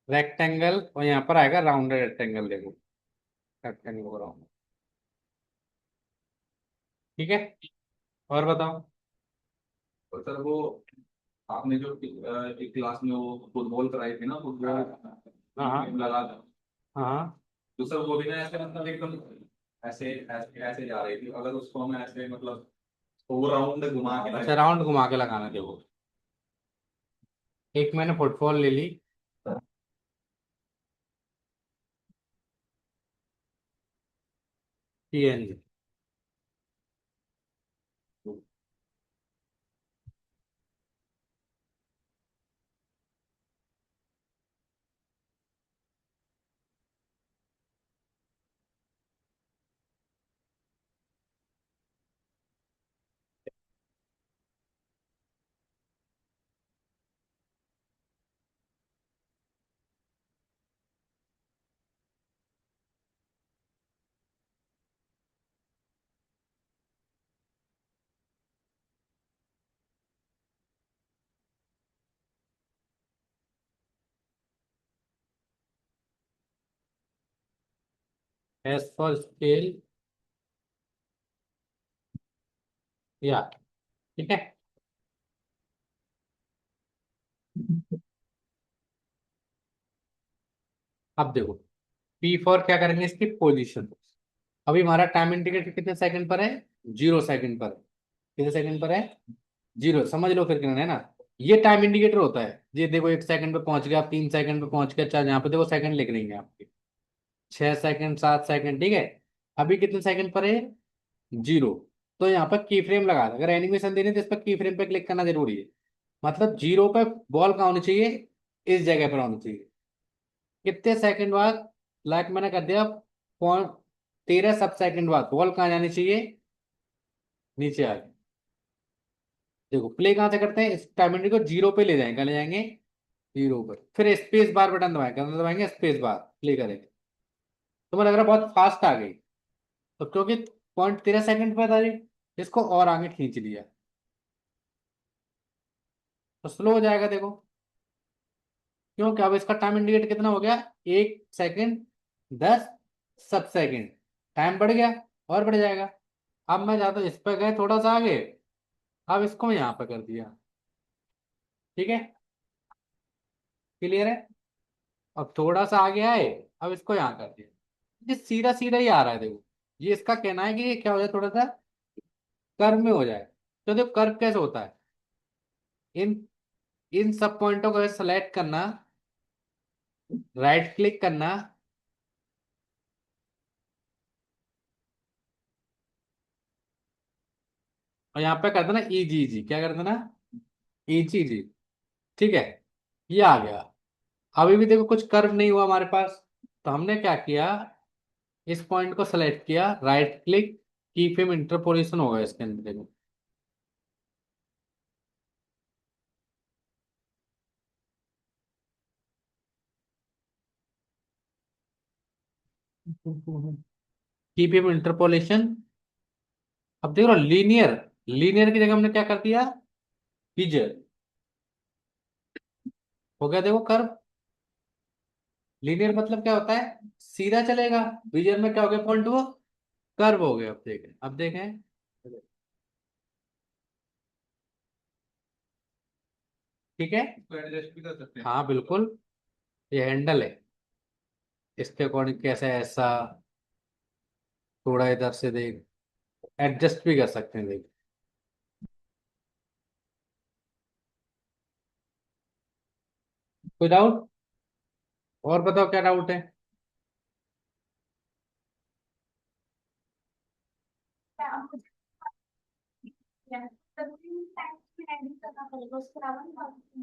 Rectangle और यहाँ पर आएगा राउंडेड रेक्टेंगल, देखो रेक्टेंगल को राउंड। ठीक है, और बताओ। तो सर वो आपने जो एक क्लास में वो फुटबॉल कराई थी ना, फुटबॉल हाँ हाँ लगा था, हाँ। तो सर वो भी ना ऐसे मतलब एकदम ऐसे ऐसे ऐसे जा रही थी, अगर उसको हमें ऐसे मतलब वो राउंड घुमा के अच्छा, लाए। राउंड घुमा के लगाना, देखो एक मैंने फुटबॉल ले ली, पीएनजी। एस फॉर स्केल, या, ठीक है। अब देखो, पी फॉर क्या करेंगे, इसकी पोजीशन। अभी हमारा टाइम इंडिकेटर कितने सेकंड पर है, 0 सेकंड पर है। कितने सेकंड पर है, 0, समझ लो फिर कितना है ना। ये टाइम इंडिकेटर होता है, ये देखो 1 सेकंड पे पहुंच गया, 3 सेकंड पे पहुंच गया, चार यहाँ पे देखो सेकंड लिख रही है आपके, 6 सेकंड, 7 सेकंड, ठीक है। अभी कितने सेकंड पर है, 0। तो यहाँ पर की फ्रेम लगा दो। अगर एनिमेशन देनी है तो इस पर की फ्रेम पे क्लिक करना जरूरी है। मतलब 0 पे बॉल कहाँ होनी चाहिए, इस जगह पर होनी चाहिए। कितने सेकंड बाद, लाइक मैंने कर दिया, 13 सब सेकंड बाद बॉल कहाँ जानी चाहिए, नीचे आ गई। देखो प्ले कहाँ से करते हैं, इस टाइम को 0 पे ले जाएंगे, कहाँ ले जाएंगे, 0 पर। फिर स्पेस बार बटन दबाएंगे, कहाँ दबाएंगे, स्पेस बार, प्ले करेंगे। तो मुझे लग रहा है बहुत फास्ट आ गई। तो क्योंकि 0.13 सेकंड पर था ये, इसको और आगे खींच लिया, तो स्लो हो जाएगा देखो। क्योंकि अब इसका टाइम इंडिकेटर कितना हो गया, 1 सेकंड 10 सब सेकंड, टाइम बढ़ गया, और बढ़ जाएगा। अब मैं जाता हूँ, इस पर गए थोड़ा सा आगे, अब इसको मैं यहाँ पे कर दिया, ठीक है, क्लियर है। अब थोड़ा सा आगे आए, अब इसको यहाँ कर दिया। ये सीधा सीधा ही आ रहा है देखो। ये इसका कहना है कि ये क्या हो जाए, थोड़ा सा कर्व में हो जाए। तो देखो कर्व कैसे होता है, इन इन सब पॉइंटों को सेलेक्ट करना, राइट क्लिक करना, और यहाँ पे कर देना ई जी जी, क्या कर देना, ई जी जी, ठीक है। ये आ गया। अभी भी देखो कुछ कर्व नहीं हुआ हमारे पास, तो हमने क्या किया, इस पॉइंट को सेलेक्ट किया, राइट क्लिक, की फ्रेम इंटरपोलेशन होगा इसके अंदर देखो। की फ्रेम इंटरपोलेशन। अब देखो लीनियर, लीनियर की जगह हमने क्या कर दिया, बीजर, हो गया देखो कर्व। लीनियर मतलब क्या होता है, सीधा चलेगा। बीजर में क्या हो गया, पॉइंट वो कर्व हो गया। अब देखें, अब देखें, ठीक है। इसको एडजस्ट भी कर सकते हैं। हाँ बिल्कुल, ये हैंडल है, इसके अकॉर्डिंग कैसे ऐसा, थोड़ा इधर से देख, एडजस्ट भी कर सकते हैं देख। कोई डाउट, और बताओ क्या डाउट है।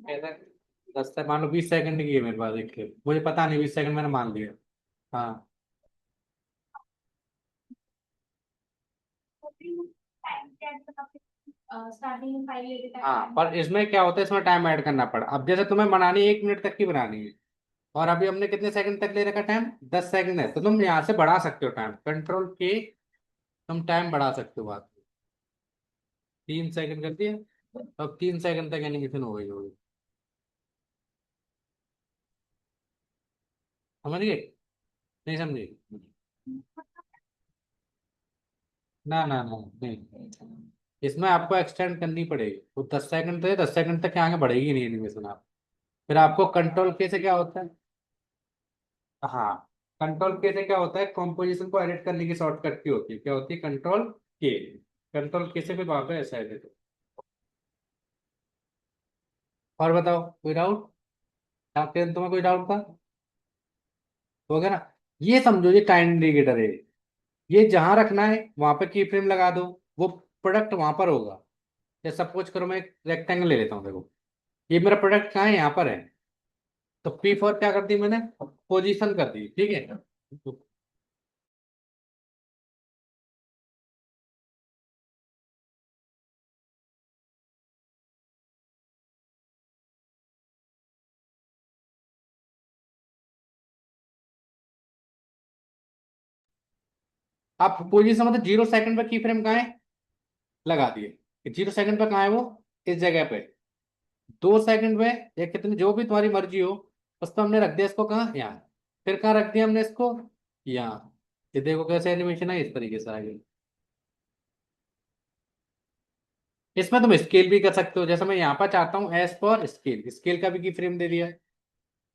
कैसे, 10 से मान लो 20 सेकंड की है मेरे पास एक clip। मुझे पता नहीं, 20 सेकंड मैंने मान लिया। हाँ हाँ, पर इसमें क्या होता है, इसमें टाइम ऐड करना पड़ा। अब जैसे तुम्हें बनानी है 1 मिनट तक की बनानी है, और अभी हमने कितने सेकंड तक ले रखा टाइम, 10 सेकंड है, तो तुम यहाँ से बढ़ा सकते हो टाइम, कंट्रोल के तुम टाइम बढ़ा सकते हो। बात 3 सेकंड कर दिया, अब 3 सेकंड तक एनिमेशन हो गई होगी। समझ गए? नहीं समझे? ना ना ना, नहीं, इसमें आपको एक्सटेंड करनी पड़ेगी। वो 10 सेकंड तो है, 10 सेकंड तक के आगे बढ़ेगी नहीं एनिमेशन आप। फिर आपको कंट्रोल के से क्या होता है? हाँ, कंट्रोल के से क्या होता है, कॉम्पोजिशन को एडिट करने की शॉर्टकट की होती है, क्या होती है? कंट्रोल के। कंट्रोल के से फिर वहां पे ऐसा एडिट। और बताओ, कोई डाउट? आपके तुम्हें कोई डाउट था? हो गया ना? ये समझो, ये टाइम इंडिकेटर है। ये जहां रखना है वहां पे की फ्रेम लगा दो, वो प्रोडक्ट वहां पर होगा। जैसे सपोज करो, मैं एक रेक्टेंगल ले लेता हूँ, देखो ये मेरा प्रोडक्ट कहाँ है, यहाँ पर है। तो P4 क्या कर दी मैंने? पोजीशन कर दी, ठीक है। आप पोजीशन मतलब 0 सेकंड पे की फ्रेम कहाँ है, लगा दिए। 0 सेकंड पे कहाँ है वो? इस जगह पे। 2 सेकंड पे या कितने, जो भी तुम्हारी मर्जी हो, उस पर हमने रख दिया इसको कहाँ, यहाँ। फिर कहाँ रख दिया हमने इसको? यहाँ। ये देखो कैसे एनिमेशन है, इस तरीके से आगे। इसमें तुम स्केल भी कर सकते हो, जैसे मैं यहाँ पर चाहता हूँ एस फॉर स्केल, स्केल का भी की फ्रेम दे दिया है।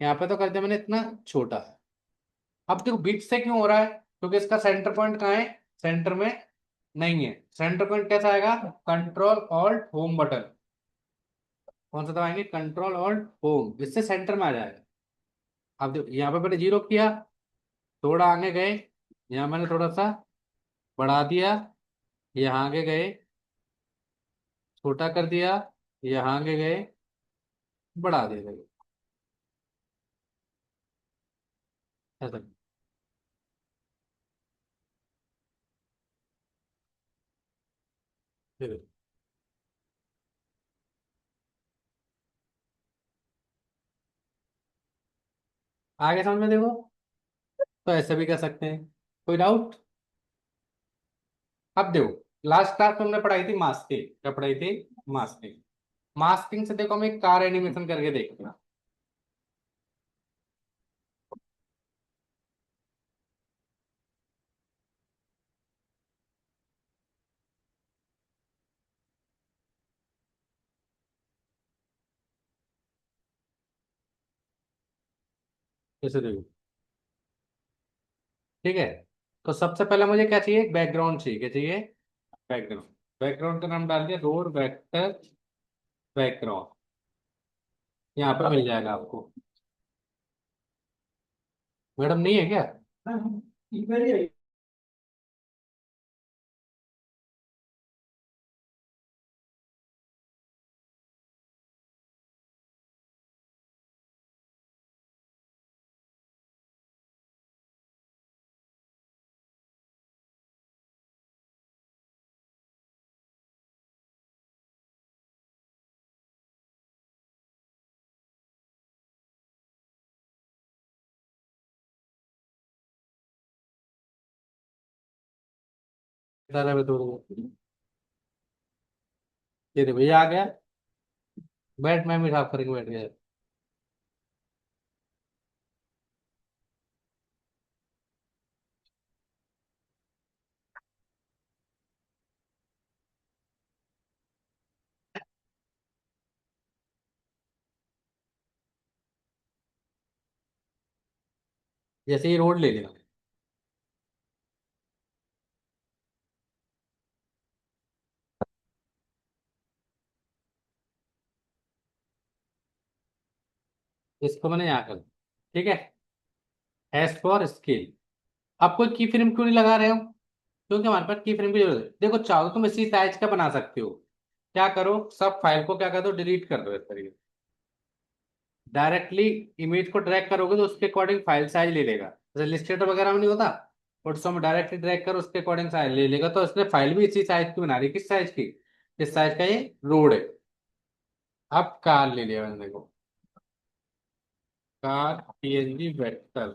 यहाँ पे तो कर दिया मैंने इतना छोटा। अब देखो बीच से क्यों हो रहा है, क्योंकि इसका सेंटर पॉइंट कहाँ है, सेंटर में नहीं है। सेंटर पॉइंट कैसा आएगा? Control alt home button. कौन सा दबाएंगे? कंट्रोल ऑल्ट होम, इससे सेंटर में आ जाएगा। अब देखो यहाँ पे मैंने 0 किया, थोड़ा आगे गए, यहाँ मैंने थोड़ा सा बढ़ा दिया, यहाँ आगे गए, छोटा कर दिया, यहाँ आगे गए, बढ़ा दिया, देखो ऐसा। देखो, आगे समझ में देखो। तो ऐसे भी कर सकते हैं। कोई डाउट? अब देखो, लास्ट क्लास में हमने पढ़ाई थी मास्किंग, क्या पढ़ाई थी? मास्किंग। मास्किंग से देखो हम एक कार एनिमेशन करके देखते हैं। जैसे देखो, ठीक है। तो सबसे पहले मुझे क्या चाहिए? बैकग्राउंड चाहिए। क्या चाहिए? बैकग्राउंड। बैकग्राउंड का नाम डाल दिया रोड वेक्टर बैकग्राउंड। यहाँ पे मिल जाएगा आपको। मैडम नहीं है क्या? बता रहा है तो। ये देखो, ये आ गया। बैठ, मैं भी साफ करके बैठ गया। जैसे ये रोड ले लिया, इसको मैंने यहाँ कर, ठीक है। S for scale. आप कोई की फ्रेम क्यों नहीं लगा रहे हो? क्योंकि हमारे पास की फ्रेम की जरूरत है। देखो चाहो तो तुम इसी साइज का बना सकते हो। क्या करो, सब फाइल को क्या कर दो, डिलीट कर दो इस तरीके से। डायरेक्टली इमेज को ड्रैग करोगे तो उसके अकॉर्डिंग फाइल साइज ले लेगा, जैसे इलस्ट्रेटर वगैरह में नहीं होता। फोटोशॉप में डायरेक्टली ड्रैग करो, उसके अकॉर्डिंग साइज ले लेगा। तो इसने फाइल भी इसी साइज की बना रही है। किस साइज की? इस साइज का ये रोड है। अब कार ले लिया मैंने, देखो कार पीएनजी वेक्टर।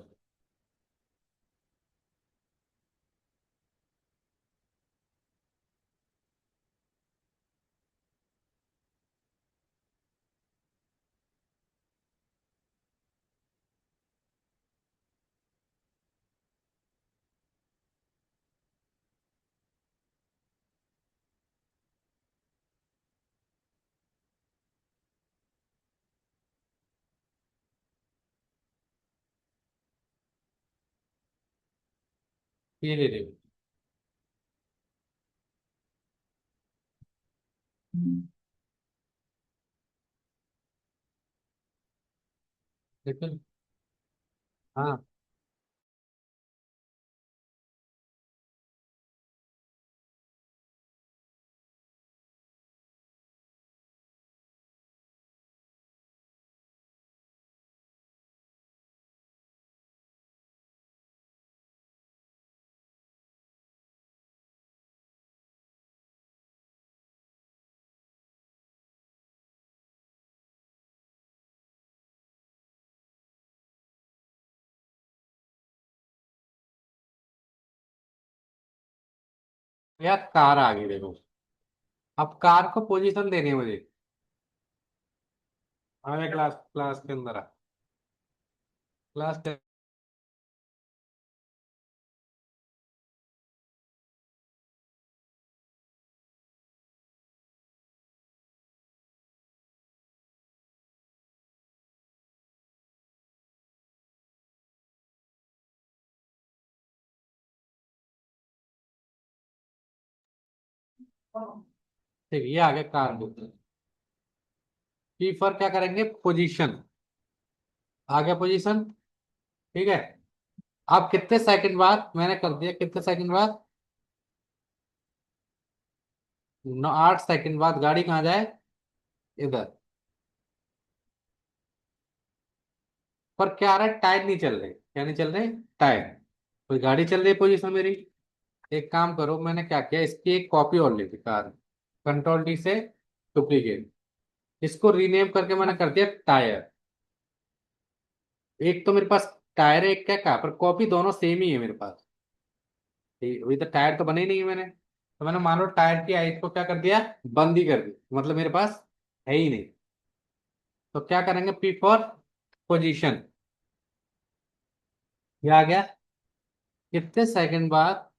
ये ले ले। लेकिन हाँ, यार कार आ गई देखो। अब कार को पोजीशन देनी है मुझे। हमारे क्लास क्लास के अंदर आ। क्लास के। ठीक है, ये आ गया कार को। पी फॉर क्या करेंगे, पोजीशन। आ गया पोजीशन। ठीक है। अब कितने सेकंड बाद मैंने कर दिया, कितने सेकंड बाद? 8 सेकंड बाद गाड़ी कहाँ जाए? इधर। पर क्या आ रहा है, टायर नहीं चल रहे। क्या नहीं चल रहे? टायर। कोई गाड़ी चल रही है पोजीशन मेरी। एक काम करो, मैंने क्या किया, इसकी एक कॉपी और ली थी कार। कंट्रोल डी से डुप्लीकेट। इसको रीनेम करके मैंने कर दिया टायर। एक तो मेरे पास टायर है, एक क्या कार, पर कॉपी दोनों सेम ही है मेरे पास। ठीक, अभी तो टायर तो बने ही नहीं है मैंने, तो मैंने मान लो टायर की आइज को क्या कर दिया, बंद ही कर दी, मतलब मेरे पास है ही नहीं। तो क्या करेंगे, पी फॉर पोजीशन। ये आ गया। कितने सेकंड बाद?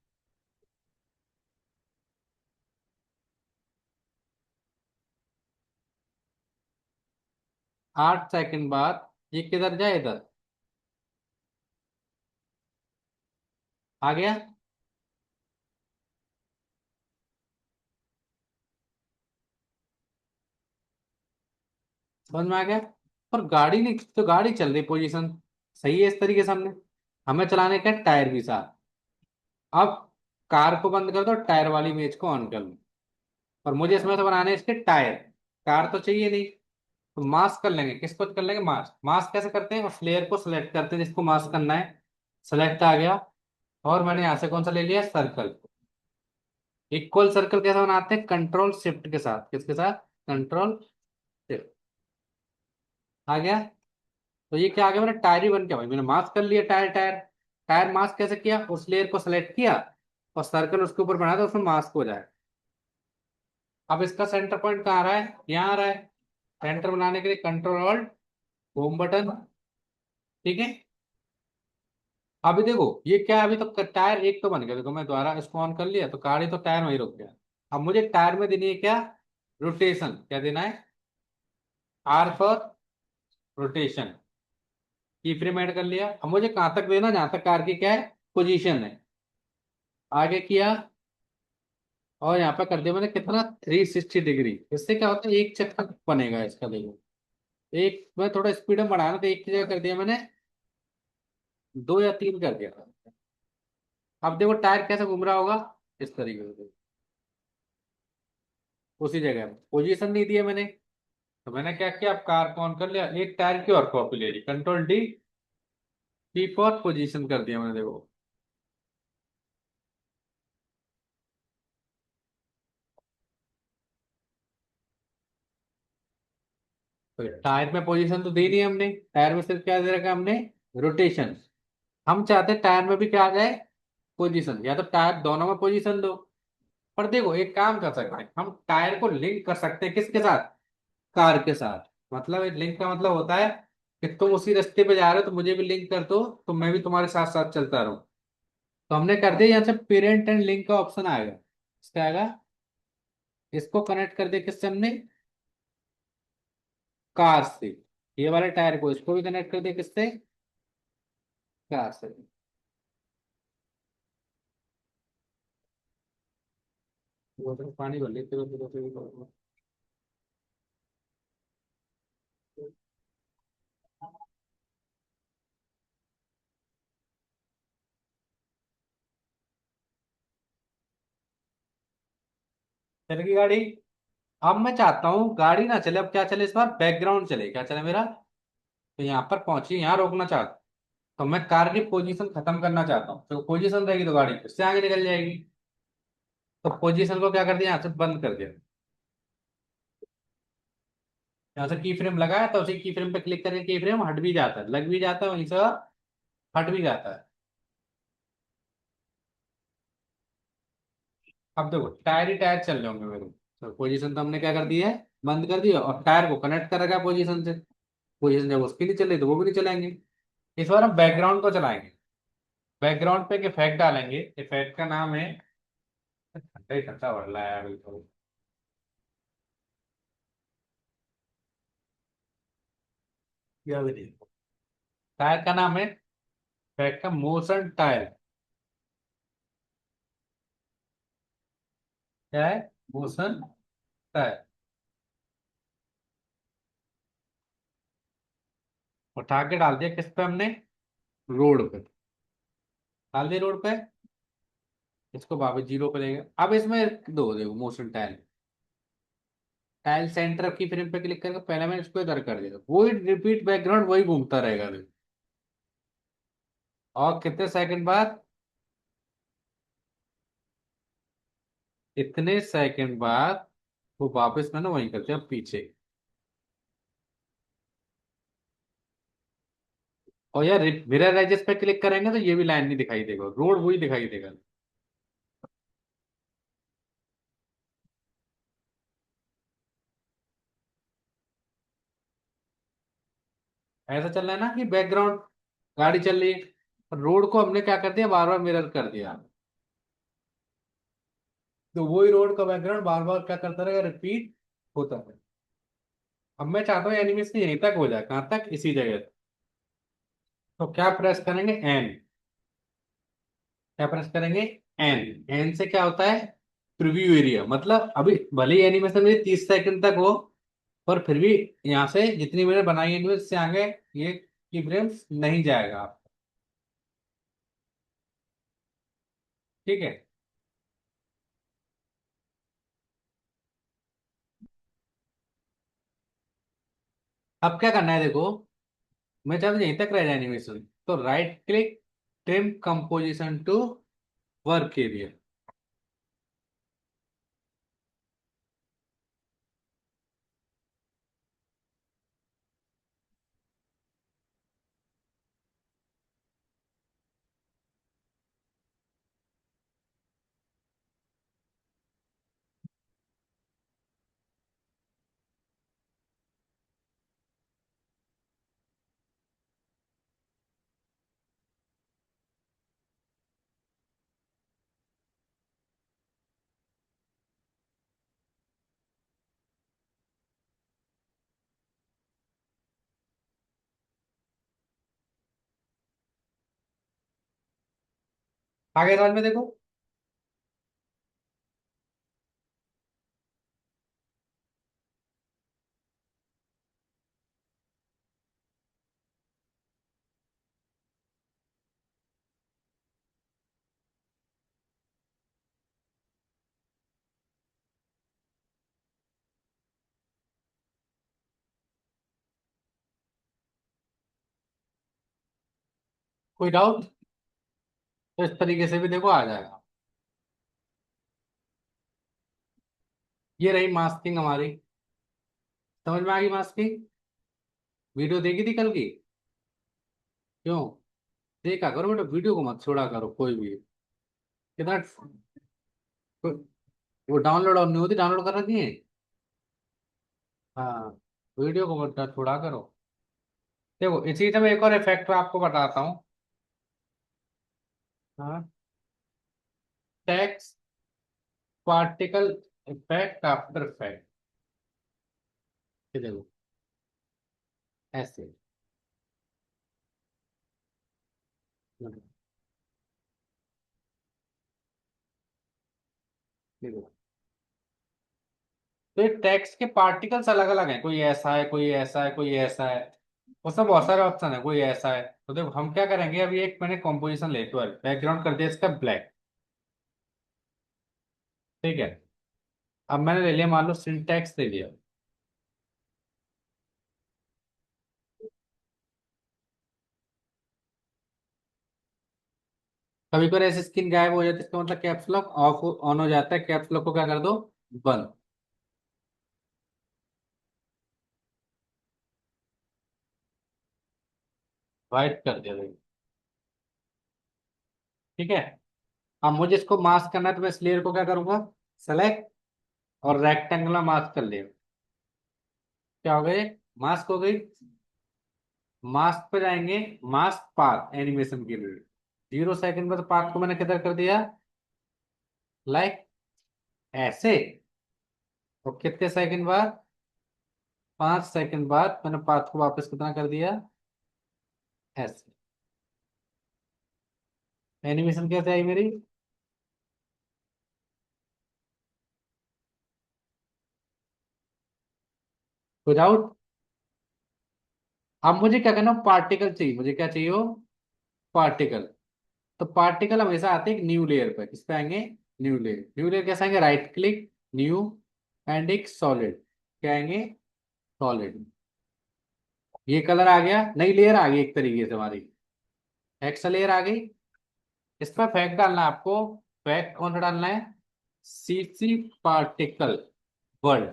8 सेकंड बाद ये किधर जाए, इधर। आ गया। समझ में आ गया। पर गाड़ी नहीं, तो गाड़ी चल रही पोजीशन सही है इस तरीके से हमने। हमें चलाने का है टायर भी साथ। अब कार को बंद कर दो, टायर वाली इमेज को ऑन कर लो। और मुझे इसमें से बनाने हैं इसके टायर। कार तो चाहिए नहीं। तो मास्क कर लेंगे, किसको कर लेंगे, मास्क। मास्क कैसे करते हैं, उस लेयर को सिलेक्ट करते हैं जिसको मास्क करना है। सेलेक्ट आ गया। और मैंने यहाँ से कौन सा ले लिया, सर्कल। इक्वल सर्कल कैसे बनाते हैं, कंट्रोल शिफ्ट के साथ, किसके साथ, कंट्रोल शिफ्ट। आ गया। तो ये क्या आ गया, मैंने टायर ही बन गया भाई, मैंने मास्क कर लिया टायर टायर। टायर मास्क कैसे किया, उस लेयर को सेलेक्ट किया और सर्कल उसके ऊपर बना दो, उसमें मास्क हो जाए। अब इसका सेंटर पॉइंट कहाँ आ रहा है, यहाँ आ रहा है। सेंटर बनाने के लिए कंट्रोल ऑल्ट होम बटन। ठीक है। अभी देखो ये क्या है, अभी तो टायर एक तो बन गया, देखो मैं दोबारा इसको ऑन कर लिया तो गाड़ी तो टायर वहीं रुक गया। अब मुझे टायर में देनी है क्या, रोटेशन। क्या देना है, आर फॉर रोटेशन। की फ्रेम ऐड कर लिया। अब मुझे कहां तक देना, जहां तक कार की क्या है, पोजीशन है। आगे किया। और यहाँ पे कर दिया मैंने कितना, 360 डिग्री। इससे क्या होता है, एक चक्कर बनेगा इसका, देखो। एक मैं थोड़ा स्पीड में बढ़ाया ना, तो एक की जगह कर दिया मैंने 2 या 3 कर दिया। अब देखो टायर कैसे घूम रहा होगा, इस तरीके से। उसी जगह पोजीशन नहीं दिया मैंने। तो मैंने क्या किया, अब कार को ऑन कर लिया, एक टायर की और कॉपी ले ली, control D, D for position कर दिया मैंने, देखो। तो टायर में पोजीशन तो दी नहीं हमने, टायर में सिर्फ क्या दे रखा है हमने, रोटेशन। हम चाहते हैं टायर में भी क्या आ जाए, पोजीशन। या तो टायर दोनों में पोजीशन दो। पर देखो एक काम कर सकते हैं, हम टायर को लिंक कर सकते हैं किसके साथ, कार के साथ। मतलब एक लिंक का मतलब होता है कि तुम उसी रास्ते पे जा रहे हो तो मुझे भी लिंक कर दो, तो मैं भी तुम्हारे साथ साथ चलता रहूं। तो हमने कर दिया, यहाँ से पेरेंट एंड लिंक का ऑप्शन आएगा। इसका आएगा। इसको कनेक्ट कर दिया किससे हमने, कार से। ये वाले टायर को इसको भी कनेक्ट कर दिया किससे, कार से। बोतल में पानी भर लेते हो। चलेगी गाड़ी। अब मैं चाहता हूँ गाड़ी ना चले, अब क्या चले इस बार, बैकग्राउंड चले। क्या चले मेरा, तो यहाँ पर पहुंची, यहाँ रोकना चाहता हूँ। तो मैं कार की पोजीशन खत्म करना चाहता हूँ, तो पोजीशन रहेगी तो गाड़ी उससे आगे निकल जाएगी। तो पोजीशन को क्या कर दिया, यहाँ से बंद कर दिया। यहाँ से की फ्रेम लगाया तो उसी की फ्रेम पे क्लिक करके की फ्रेम हट भी जाता है, लग भी जाता है, वहीं से हट भी जाता है। अब देखो टायर ही टायर चल रहे होंगे मेरे। तो पोजीशन तो हमने क्या कर दी है, बंद कर दिया, और टायर को कनेक्ट कर रखा है पोजीशन से। पोजीशन जब उसकी नहीं चल रही तो वो भी नहीं चलाएंगे। इस बार हम बैकग्राउंड को चलाएंगे। बैकग्राउंड पे एक इफेक्ट डालेंगे, इफेक्ट का नाम है, ठंडा ही ठंडा बढ़ रहा है बिल्कुल। क्या भी नहीं। टायर का नाम है, इफेक्ट का मोशन टायर। क्या है, मोशन टायर। उठा के डाल दिया किस पे हमने, रोड पे। डाल दिया रोड पे। इसको वापस जीरो पे लेंगे। अब इसमें दो देखो मोशन टायर। टाइल सेंटर की फ्रेम पे क्लिक करके पहले मैंने इसको इधर कर दिया, वही रिपीट बैकग्राउंड वही घूमता रहेगा देखो। और कितने सेकंड बाद, इतने सेकंड बाद वो वापस मैंने वही कर दिया पीछे। और यार मिरर एजेस पे क्लिक करेंगे तो ये भी लाइन नहीं दिखाई देगा, रोड वही दिखाई देगा। ऐसा चल रहा है ना कि बैकग्राउंड गाड़ी चल रही है, रोड को हमने क्या कर दिया, बार बार मिरर कर दिया। तो वही रोड का बैकग्राउंड बार बार क्या करता रहेगा, रिपीट होता है। अब मैं चाहता हूँ एनिमेशन यहीं तक हो जाए, कहाँ तक, इसी जगह तक। तो क्या प्रेस करेंगे, एन। क्या प्रेस करेंगे, एन। एन से क्या होता है, प्रीव्यू एरिया। मतलब अभी भले ही एनिमेशन मेरी 30 सेकंड तक हो, पर फिर भी यहाँ से जितनी मैंने बनाई एनिमेशन से आगे ये की फ्रेम्स नहीं जाएगा। ठीक है। अब क्या करना है देखो, मैं चाहता हूँ यहीं तक रह जाए एनिमेशन, तो right click, trim composition to work area. आगे राज में देखो। कोई डाउट, तो इस तरीके से भी देखो आ जाएगा। ये रही मास्किंग हमारी, समझ में आ गई मास्किंग। वीडियो देखी थी कल की, क्यों, देखा करो बेटा, वीडियो को मत छोड़ा करो कोई भी। कितना वो डाउनलोड और नहीं होती, डाउनलोड कर रखी है। हाँ, वीडियो को मत छोड़ा करो। देखो इसी तरह एक और इफेक्ट मैं आपको बताता हूँ। हाँ, text particle effect after effect. ये देखो ऐसे, देखो तो ये टेक्स्ट के पार्टिकल्स अलग अलग हैं, कोई ऐसा है, कोई ऐसा है, कोई ऐसा है। उसमें बहुत सारे ऑप्शन है, कोई ऐसा है। तो देखो हम क्या करेंगे, अभी एक मैंने कॉम्पोजिशन ले 12, बैकग्राउंड कर दिया इसका ब्लैक। ठीक है। अब मैंने ले लिया, मान लो सिंटैक्स ले लिया। कभी कभी ऐसे स्क्रीन गायब हो जाती है, इसका मतलब कैप्स लॉक ऑफ ऑन हो जाता है। कैप्स लॉक को क्या कर दो, बंद। वाइट कर दिया देखो। ठीक है। अब मुझे इसको मास्क करना है, तो मैं इस लेयर को क्या करूंगा, सेलेक्ट, और रेक्टेंगुलर मास्क कर लिया। क्या हो गई, मास्क हो गई। मास्क पे जाएंगे, मास्क पाथ एनिमेशन के लिए 0 सेकंड में, तो पाथ को मैंने किधर कर दिया, लाइक ऐसे। और कितने सेकंड बाद, 5 सेकंड बाद मैंने पाथ को वापस कितना कर दिया, ऐसे। एनिमेशन कैसे आई मेरी। विदाउट। अब मुझे क्या करना, पार्टिकल चाहिए, मुझे क्या चाहिए हो, पार्टिकल। तो पार्टिकल हमेशा आते हैं एक न्यू लेयर पर, किस पे आएंगे, न्यू लेयर। न्यू लेयर कैसे आएंगे, राइट क्लिक, न्यू, एंड एक सॉलिड। क्या आएंगे, सॉलिड। ये कलर आ गया, नई लेयर आ गई एक तरीके से हमारी, एक्स्ट्रा लेयर आ गई। इस पर फैक्ट डालना है आपको। फैक्ट कौन सा डालना है, सीसी पार्टिकल वर्ड।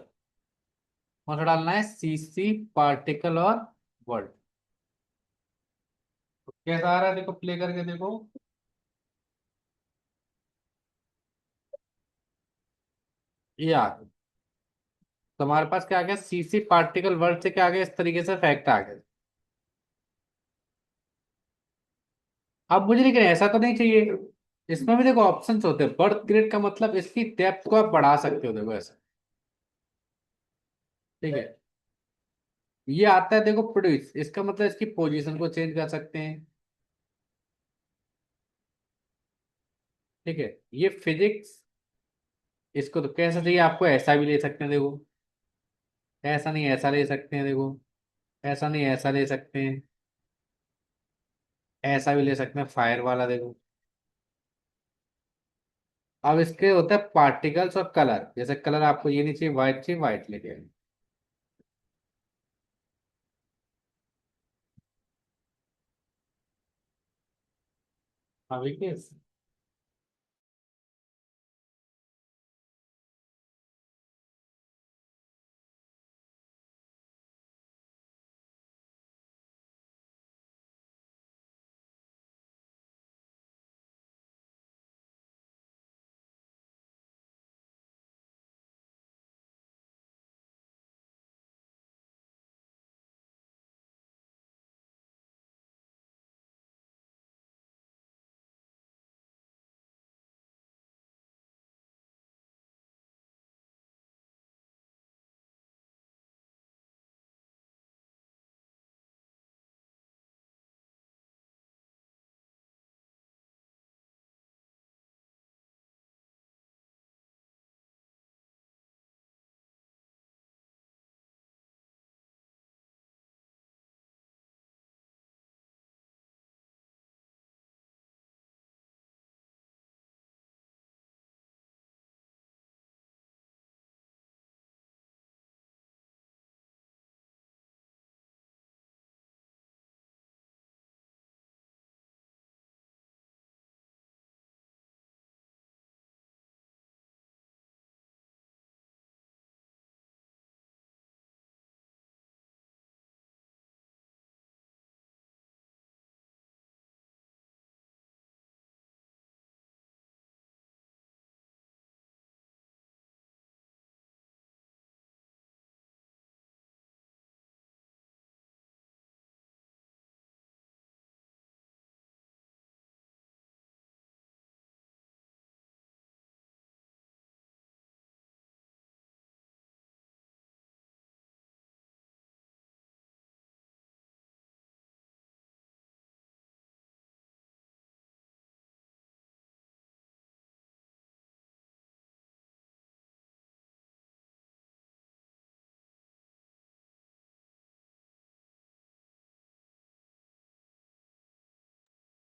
कौन सा डालना है, सीसी पार्टिकल और वर्ड। कैसा आ रहा है देखो, प्ले करके देखो। ये आ गया। तो हमारे पास क्या आ गया, सीसी पार्टिकल वर्ड से क्या आ गया, इस तरीके से फैक्ट आ गया। अब मुझे लेकिन ऐसा तो नहीं चाहिए। इसमें भी देखो ऑप्शंस होते हैं, बर्थ ग्रेड का मतलब इसकी डेप्थ को आप बढ़ा सकते हो, देखो ऐसा। ठीक है। ये आता है देखो प्रोड्यूस, इसका मतलब इसकी पोजीशन को चेंज कर सकते हैं। ठीक है। ये फिजिक्स, इसको तो कैसा चाहिए आपको, ऐसा भी ले सकते हैं देखो। ऐसा नहीं, ऐसा ले सकते हैं देखो। ऐसा नहीं, ऐसा ले सकते हैं। ऐसा भी ले सकते हैं, फायर वाला देखो। अब इसके होता है पार्टिकल्स और कलर, जैसे कलर आपको ये नहीं चाहिए, व्हाइट लेके आइए। अभी के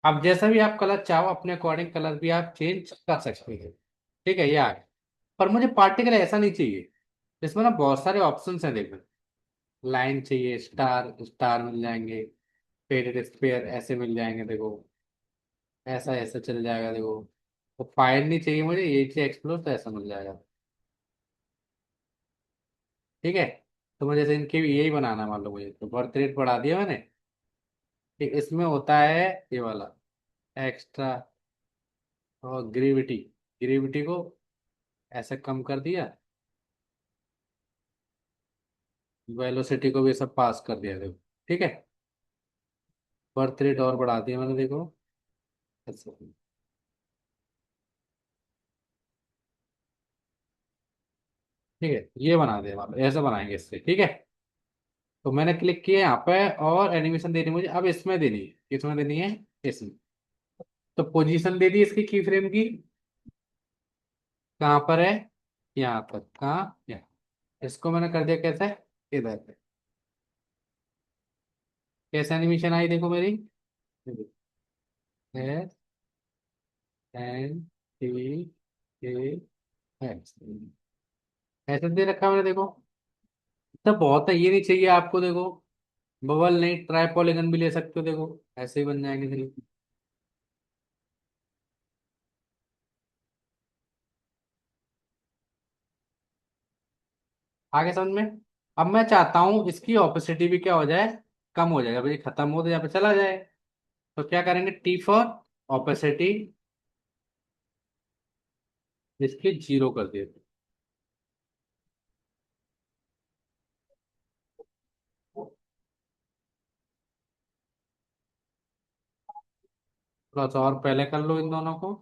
अब जैसा भी आप कलर चाहो अपने अकॉर्डिंग कलर भी आप चेंज कर सकते हैं। ठीक है, ये आ गया। पर मुझे पार्टिकल ऐसा नहीं चाहिए। इसमें ना बहुत सारे ऑप्शंस हैं देखो। लाइन चाहिए, स्टार स्टार मिल जाएंगे, फेडेड स्फीयर ऐसे मिल जाएंगे देखो, ऐसा ऐसा चल जाएगा देखो। तो फायर नहीं चाहिए मुझे, ये चाहिए एक्सप्लोर, तो ऐसा मिल जाएगा। ठीक है। तो मुझे जैसे इनके भी यही बनाना है, मान लो मुझे तो बर्थ रेट बढ़ा दिया मैंने। ठीक, इसमें होता है ये वाला एक्स्ट्रा, और ग्रेविटी, ग्रेविटी को ऐसे कम कर दिया, वेलोसिटी को भी सब पास कर दिया देखो। ठीक है। बर्थ रेट और बढ़ा दिया मैंने देखो, ऐसे। ठीक है, ये बना दिया, मान लो ऐसे बनाएंगे इससे। ठीक है। तो मैंने क्लिक किया यहाँ पे, और एनिमेशन देनी मुझे अब इसमें देनी है, इसमें देनी है, इसमें। तो पोजीशन दे दी इसकी की फ्रेम की, कहाँ पर है, यहाँ पर, कहाँ, यहाँ। इसको मैंने कर दिया कैसे, इधर पे। कैसे एनिमेशन आई देखो मेरी, S N T A X, ऐसे दे रखा मैंने देखो। तो बहुत है, ये नहीं चाहिए आपको देखो, बबल नहीं, ट्राई पॉलीगन भी ले सकते हो देखो, ऐसे ही बन जाएंगे फिर। आगे समझ में। अब मैं चाहता हूँ इसकी ऑपेसिटी भी क्या हो जाए, कम हो जाएगा भाई, खत्म हो तो यहाँ पे चला जाए। तो क्या करेंगे, टी फॉर ऑपेसिटी, इसकी जीरो कर दिए। थोड़ा सा और पहले कर लो इन दोनों को।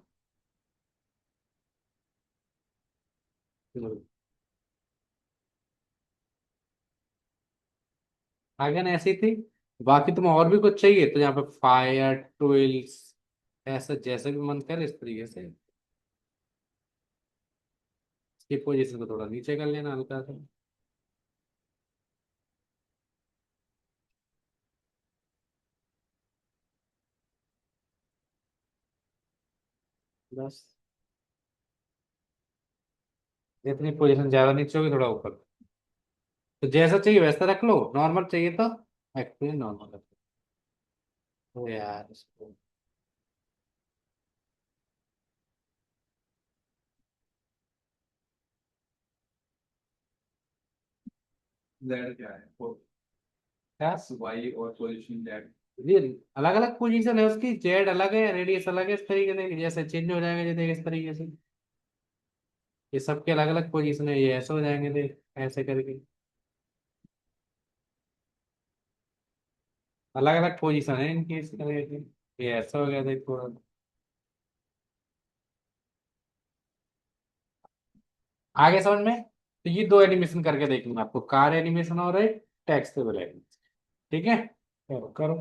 आगे ना ऐसी थी। बाकी तुम्हें और भी कुछ चाहिए तो यहाँ पे फायर ट्विल्स, ऐसा जैसे भी मन करे इस तरीके से। इसकी पोजीशन को थोड़ा नीचे कर लेना हल्का सा, बस। इतनी पोजीशन ज्यादा नीचे होगी, थोड़ा ऊपर। तो जैसा चाहिए वैसा रख लो, नॉर्मल चाहिए तो एक्चुअली नॉर्मल रख लो। यार इसको जेड क्या है, क्या, वाई और पोजीशन जेड। ये अलग अलग पोजीशन है उसकी, जेड अलग है, रेडियस अलग है, इस तरीके से जैसे चेंज हो जाएगा जैसे इस तरीके से। ये सबके अलग अलग पोजीशन है, ये ऐसे हो जाएंगे देख, ऐसे करके अलग अलग पोजीशन है इनकी इस तरह की। ये ऐसा हो गया देख पूरा। आगे समझ में। तो ये दो एनिमेशन करके देखूंगा आपको, कार एनिमेशन और एक टेक्स्ट एनिमेशन। ठीक है, करो करो।